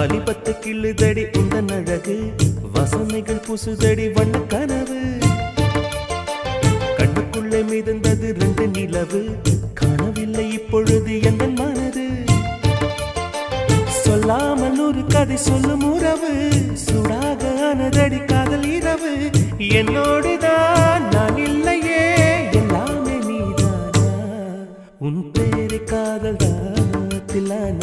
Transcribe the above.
வாலிபத்து கிள்ளுதடி இந்த அழகு வசனைகள் புசுதடி வண்ண கனவு கண்ணுக்குள்ளே மிதந்தது 2 நிலவு காணவில்லை இப்பொழுது எந்த மனது சொல்லாமல் ஒரு கதை சொல்லும் உறவு சூடாக ஆனதடி காதல் இரவு என்னோடுதான் நான் இல்லையே எல்லாமே நீதானா உன் பேரு காதல் தான் தில்லானா